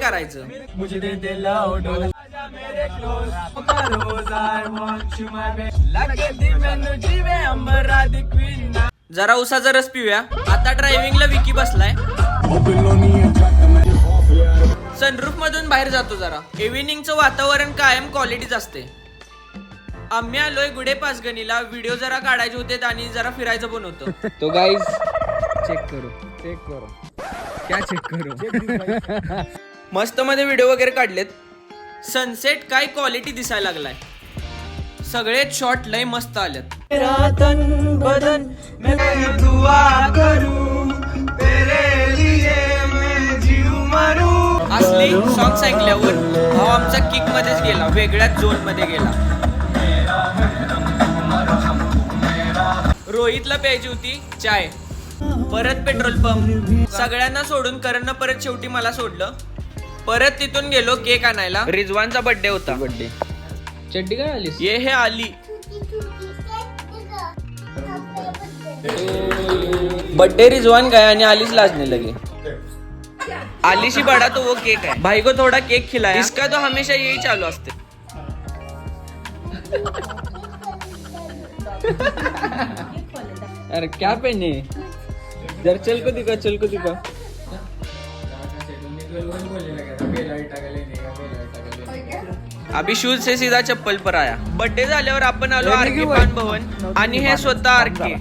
करायचं. जरा उसाचा रस पिऊया. आता ड्रायव्हिंगला विकी बसलाय. सनरूफ मधून बाहेर जातो जरा. इव्हिनिंगचं वातावरण कायम क्वालिटीच असते. आम्ही आलोय गुडे पाचगणीला. व्हिडिओ जरा काढायचे होते आणि जरा फिरायचं पण होतं. तो गाईज चेक करो क्या चेक करो. मस्त मध्ये व्हिडिओ वगैरे काढलेत. सनसेट काय क्वालिटी दिसायला लागलाय. सगळेच शॉट लय मस्त आलेत. असली सॉंग्स ऐकल्यावर भाव आमचा किक मध्येच गेला. वेगळ्याच झोन मध्ये गेला. रोहितला प्यायची होती चाय. परत पेट्रोल पंप. सगळ्यांना सोडून करणं परत शेवटी मला सोडलं. परत तिथून गेलो केक आणायला. रिजवानचा बर्थडे होता. बर्थडे चड्डी काय आली. ये हे आली. बर्थडे रिजवान गया आणि आलीच लाजने लगे. आलिशी बड़ा तो वो केक है. भाई को थोड़ा केक खिलाया. इसका तो हमेशा यही चालू असते. अरे क्या पहने जर चल को दिखा अभी शूज से सीधा चप्पल पर आया. बर्थडे झाल्यावर आपण आलो आरके पान भवन आणि हे स्वतः आरके.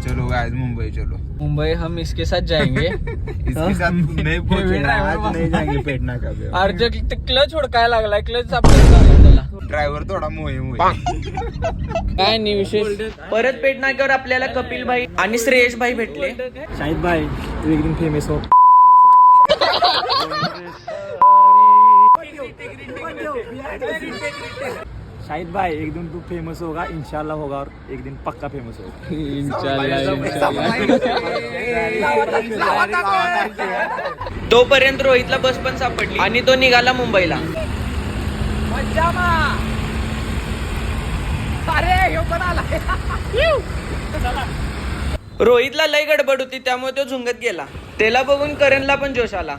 चलो गाइस मुंबई चलो. मुंबई हम इसके साथ जाएंगे. इसके साथ नहीं पहुंचेगा आज. नहीं जाएंगे पेटना का. और जो क्लच हुडकायला लागलाय. क्लच आपल्याला ड्रायव्हर थोडा मोहे काय नाही विशेष. परत पेट नाक्यावर आपल्याला कपिल भाई आणि श्रेयश भाई भेटले. शाहिद भाई तू एक दिन फेमस हो. शाहिद भाई एक दिन तू फेमस होगा. इंशाल्लाह होगा और एक दिन पक्का फेमस होगा. तोपर्यंत रोहितला बस पण सापडली आणि तो निघाला मुंबईला. रोहितला लय गडबड होती त्यामुळे तो झुंगत गेला. त्याला बघून करणला पण जोश आला.